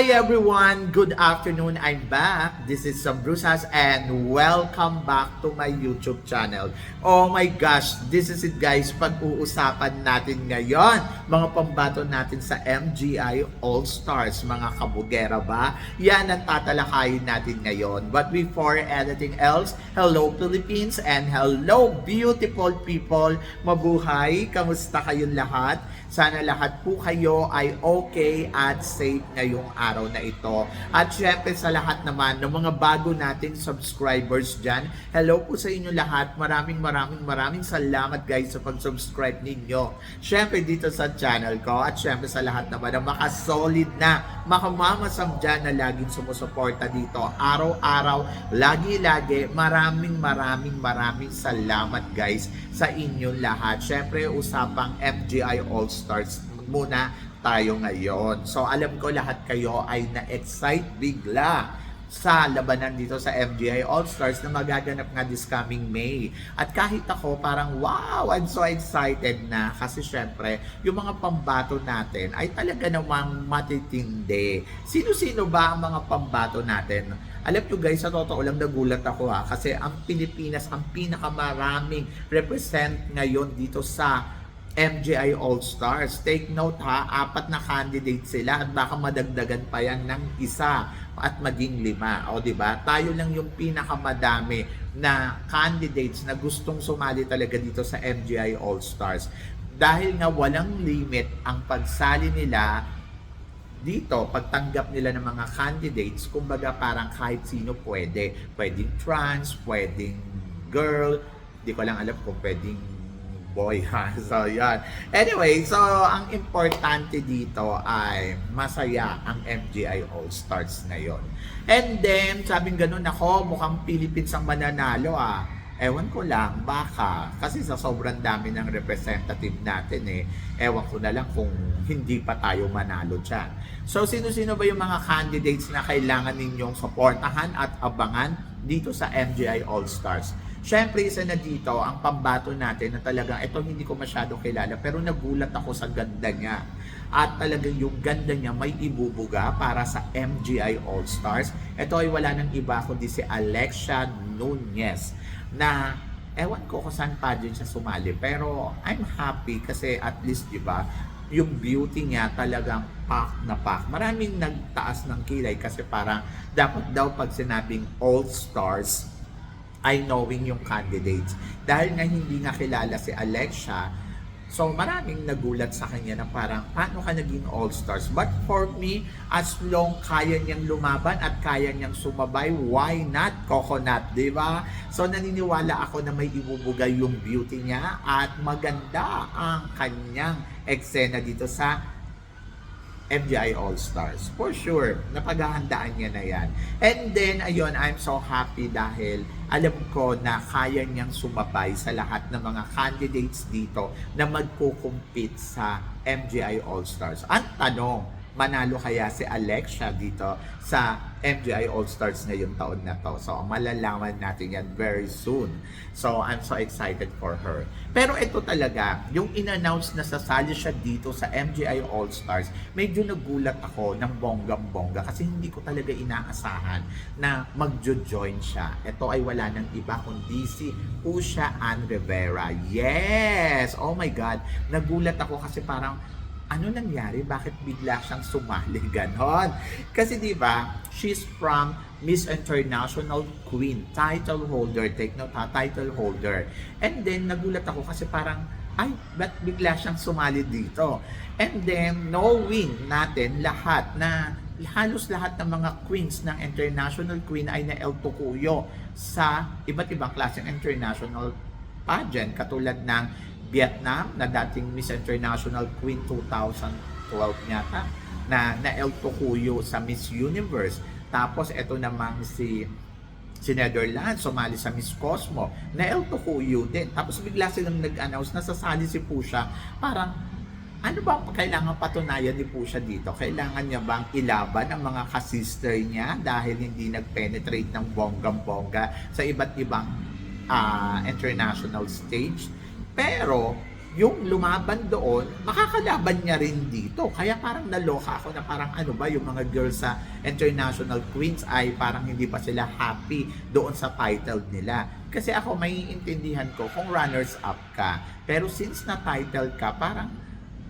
Hi everyone! Good afternoon. I'm back. This is Sam Brusas and welcome back to my YouTube channel. Oh my gosh, this is it guys. Pag-uusapan natin ngayon, mga pambato natin sa MGI All-Stars, mga kabugera ba? Yan ang tatalakayin natin ngayon. But before anything else, hello Philippines and hello beautiful people. Mabuhay! Kamusta kayong lahat? Sana lahat po kayo ay okay at safe ngayong araw na ito. At syempre sa lahat naman ng mga bago nating subscribers dyan, hello po sa inyo lahat. Maraming salamat guys sa pag-subscribe ninyo. Syempre dito sa channel ko at syempre sa lahat naman ng makasolid na makamamasam dyan na laging sumusuporta dito. Araw-araw, lagi-lagi, maraming salamat guys sa inyong lahat. Syempre usapang MGI All-Stars muna tayo ngayon. So alam ko lahat kayo ay na-excite bigla sa labanan dito sa MGI All-Stars na magaganap nga this coming May. At kahit ako parang wow, I'm so excited na kasi syempre yung mga pambato natin ay talaga namang matitindi. Sino-sino ba ang mga pambato natin? Alam nyo guys, sa totoo lang nagulat ako kasi ang Pilipinas ang pinakamaraming represent ngayon dito sa MGI All-Stars. Take note 4 na candidates sila at baka madagdagan pa yan ng isa at maging 5. O diba? Tayo lang yung pinakamadami na candidates na gustong sumali talaga dito sa MGI All-Stars. Dahil nga walang limit ang pagsali nila dito, pagtanggap nila ng mga candidates, kumbaga parang kahit sino pwede. Pwedeng trans, pwedeng girl, di ko lang alam kung pwedeng boy So, yan. Anyway, so ang importante dito ay masaya ang MGI All-Stars ngayon. And then, sabing ganun ako, mukhang Philippines ang mananalo Ewan ko lang, baka. Kasi sa sobrang dami ng representative natin ewan ko na lang kung hindi pa tayo manalo dyan. So, sino-sino ba yung mga candidates na kailangan ninyong supportahan at abangan dito sa MGI All-Stars? Siyempre, isa na dito, ang pambato natin na talagang, ito hindi ko masyado kilala, pero nagulat ako sa ganda niya. At talagang yung ganda niya may ibubuga para sa MGI All-Stars. Ito ay wala nang iba kundi si Alexia Nunez na ewan ko kung saan pageant siya sumali. Pero I'm happy kasi at least, di ba, yung beauty niya talagang pack na pack. Maraming nagtaas ng kilay kasi parang dapat daw pag sinabing All-Stars ay knowing yung candidates. Dahil nga hindi nga kilala si Alexia, so maraming nagulat sa kanya na parang paano ka naging All-Stars? But for me, as long kaya niyang lumaban at kaya niyang sumabay, why not coconut, di ba? So naniniwala ako na may ibubuga yung beauty niya at maganda ang kanyang eksena dito sa MGI All-Stars. For sure, napaghahandaan niya na yan. And then, ayun, I'm so happy dahil alam ko na kaya niyang sumabay sa lahat ng mga candidates dito na magkukumpit sa MGI All-Stars. Ang tanong, manalo kaya si Alexia dito sa MGI All-Stars ngayong taon na to? So, malalaman natin yan very soon. So, I'm so excited for her. Pero ito talaga, yung in-announce na sasali siya dito sa MGI All-Stars, medyo nagulat ako ng bonggang-bongga kasi hindi ko talaga inaasahan na magjo-join siya. Ito ay wala nang iba kundi si Usha Ann Rivera. Yes! Oh my God! Nagulat ako kasi parang ano nangyari? Bakit bigla siyang sumali? Ganon. Kasi di ba, she's from Miss International Queen, title holder, take note title holder. And then, nagulat ako kasi parang, ay, ba't bigla siyang sumali dito? And then, knowing natin lahat na halos lahat ng mga queens ng International Queen ay na-eltukuyo sa iba't ibang klaseng international pageant, katulad ng Vietnam na dating Miss International Queen 2012 yata na na-eltukuyo sa Miss Universe. Tapos ito namang si Netherlands sumali sa Miss Cosmo, na-eltukuyo din. Tapos bigla silang nag-announce na sasali si Pusha. Parang ano ba kailangan patunayan ni Pusha dito? Kailangan niya bang ilaban ang mga kasister niya dahil hindi nag-penetrate ng bonggang-bongga sa iba't ibang international stage? Pero yung lumaban doon, makakalaban niya rin dito. Kaya parang naloka ako na parang ano ba, yung mga girls sa International Queens ay parang hindi pa sila happy doon sa title nila. Kasi ako, maiintindihan ko kung runners-up ka. Pero since na-title ka, parang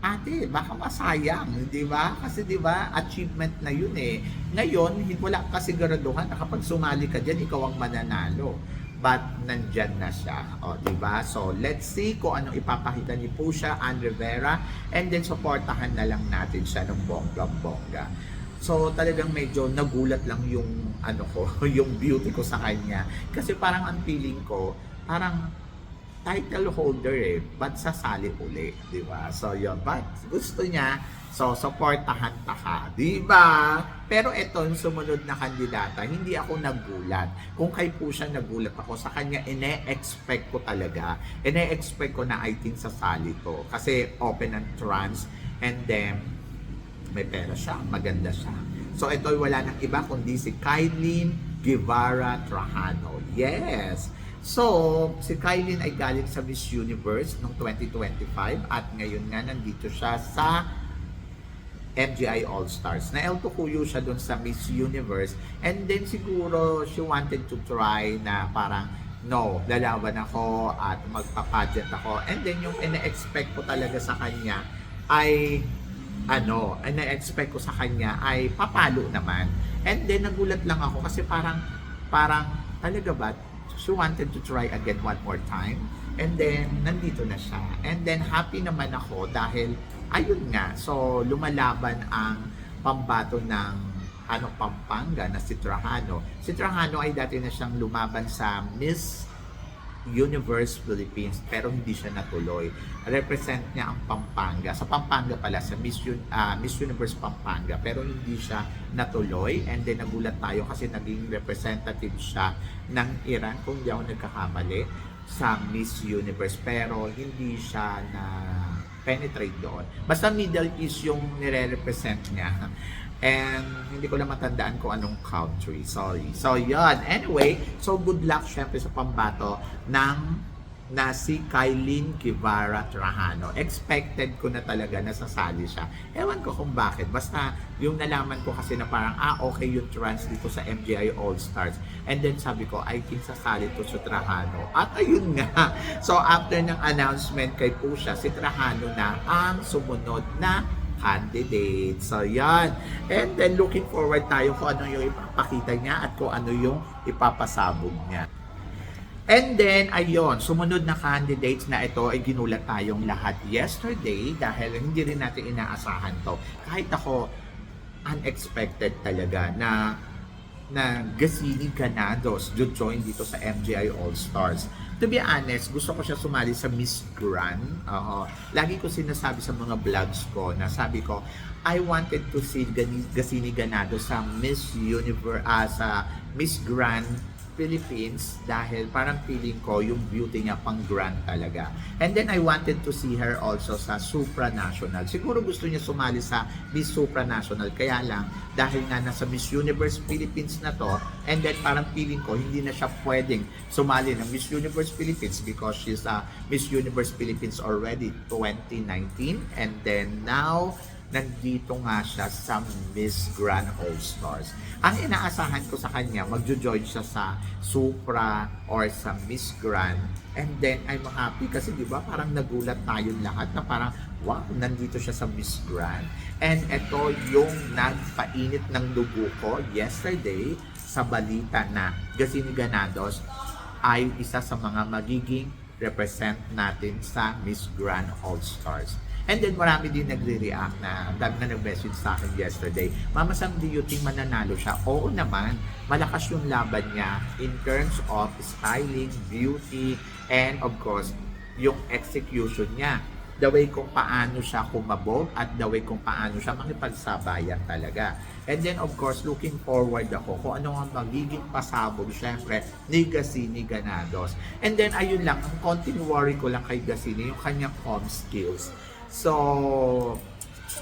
ate, baka masayang, di ba? Kasi di ba, achievement na yun eh. Ngayon, wala ka siguraduhan na kapag sumali ka dyan, ikaw ang mananalo. But nandyan na siya, o di ba? So, let's see kung anong ipapakita ni Pusha and Rivera, and then supportahan na lang natin siya ng bonggang-bongga. So, talagang medyo nagulat lang yung ano ko, yung beauty ko sa kanya. Kasi parang ang feeling ko, parang title holder eh, but sasali uli, di ba? So yun, but gusto niya, so supportahan ta ka, di ba? Pero eto, yung sumunod na kandidata, hindi ako nagulat. Kung kay Pusha nagulat ako, sa kanya ine-expect ko talaga. Ine-expect ko na I think sasali to. Kasi open and trans, and then may pera siya, maganda siya. So ito wala nang iba kundi si Kylie Guevara Trajano. Yes! So, si Kylie ay galing sa Miss Universe noong 2025 at ngayon nga nandito siya sa MGI All-Stars. Na-eltukuyo siya doon sa Miss Universe and then siguro she wanted to try na parang no, lalaban ako at magpa-pageant ako. And then yung ina-expect ko talaga sa kanya ay ina-expect ko sa kanya ay papalo naman. And then nagulat lang ako kasi parang talaga ba she wanted to try again one more time. And then, nandito na siya. And then, happy naman ako dahil, ayun nga, so, lumalaban ang pambato ng Pampanga na si Trajano. Si Trajano ay dati na siyang lumaban sa Miss Universe Philippines pero hindi siya natuloy. Represent niya ang Pampanga. Sa Pampanga pala, sa Miss Universe Pampanga pero hindi siya natuloy and then nagulat tayo kasi naging representative siya ng Iran kung di ako nagkakamali sa Miss Universe pero hindi siya na penetrate doon. Basta Middle East yung nire-represent niya. And hindi ko na matandaan kung anong country. Sorry. So, yun. Anyway, so good luck syempre sa pambato ng na si Kylie Guevara Trajano. Expected ko na talaga na sasali siya. Ewan ko kung bakit. Basta yung nalaman ko kasi na parang, okay yung trans dito sa MGI All-Stars. And then sabi ko, I think sasali to sa Trajano. At ayun nga. So, after ng announcement kay Pusha, si Trajano na ang sumunod na candidate. So, yan. And then, looking forward tayo kung ano yung ipapakita niya at kung ano yung ipapasabog niya. And then, ayun, sumunod na candidates na ito ay ginulat tayong lahat yesterday dahil hindi rin natin inaasahan to. Kahit ako, unexpected talaga na Gasini Ganados join dito sa MGI All-Stars. To be honest, gusto ko siya sumali sa Miss Grand. Lagi ko sinasabi sa mga vlogs ko na sabi ko, I wanted to see Gasini Ganado sa Miss Universe, sa Miss Grand Philippines dahil parang feeling ko yung beauty niya pang grand talaga. And then I wanted to see her also sa supranational. Siguro gusto niya sumali sa Miss Supranational kaya lang dahil nga nasa Miss Universe Philippines na to and then parang feeling ko hindi na siya pwedeng sumali ng Miss Universe Philippines because she's a Miss Universe Philippines already 2019 and then now nandito nga siya sa Miss Grand All-Stars. Ang inaasahan ko sa kanya, magjo-join siya sa Supra or sa Miss Grand. And then, I'm happy kasi di ba parang nagulat tayong lahat na parang, wow, nandito siya sa Miss Grand. And ito yung nagpainit ng dugo ko yesterday sa balita na Gasini Ganados ay isa sa mga magiging represent natin sa Miss Grand All-Stars. And then marami din nagre-react na dami na nag-message sa akin yesterday. Mama Sam, do you think mananalo siya? Oo naman, malakas yung laban niya in terms of styling, beauty, and of course, yung execution niya. The way kung paano siya kumabog at the way kung paano siya makipagsabayan talaga. And then of course, looking forward ako kung ano ang magiging pasabog syempre ni Gasini Ganados. And then ayun lang, ang konting worry ko lang kay Gasini, yung kanyang comm skills. So,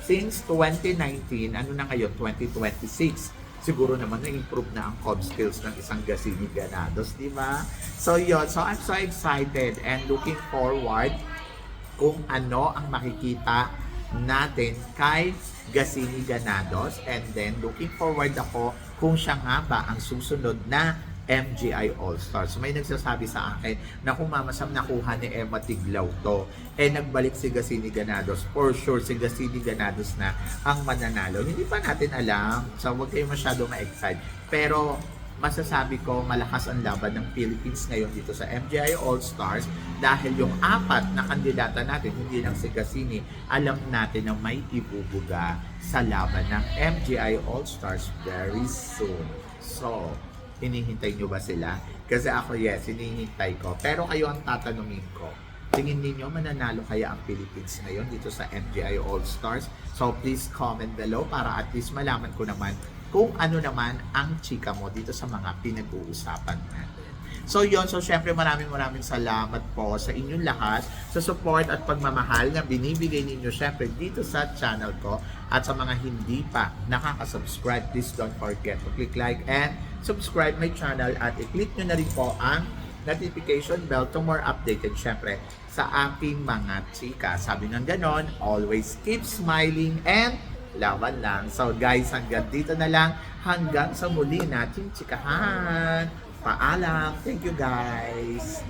since 2019, ano na ngayon, 2026, siguro naman na-improve na ang comm skills ng isang Gasini Ganados, di ba? So, yun. So, I'm so excited and looking forward kung ano ang makikita natin kay Gasini Ganados, and then looking forward ako kung siya nga ba ang susunod na MGI All-Stars. May nagsasabi sa akin na kung mamasam nakuha ni Emma Tiglaw to, nagbalik si Gasini Ganados, for sure si Gasini Ganados na ang mananalo. Hindi pa natin alam, so huwag kayo masyado ma-excite. Pero masasabi ko malakas ang laban ng Philippines ngayon dito sa MGI All-Stars dahil yung apat na kandidata natin, hindi lang si Gasini, alam natin na may ibubuga sa laban ng MGI All-Stars very soon. So, hinihintay nyo ba sila? Kasi ako, yes, hinihintay ko. Pero kayo ang tatanungin ko, tingin ninyo mananalo kaya ang Philippines ngayon dito sa MGI All-Stars? So please comment below para at least malaman ko naman kung ano naman ang chika mo dito sa mga pinag-uusapan natin. So yun, so syempre maraming salamat po sa inyong lahat sa support at pagmamahal na binibigay ninyo syempre dito sa channel ko. At sa mga hindi pa nakaka-subscribe, please don't forget to click like and subscribe my channel at i-click nyo na rin po ang notification bell to more updated syempre sa aking mga chika. Sabi ng ganon, always keep smiling and laban lang. So guys, hanggang dito na lang. Hanggang sa muli nating chikahan. Paalam. Thank you guys.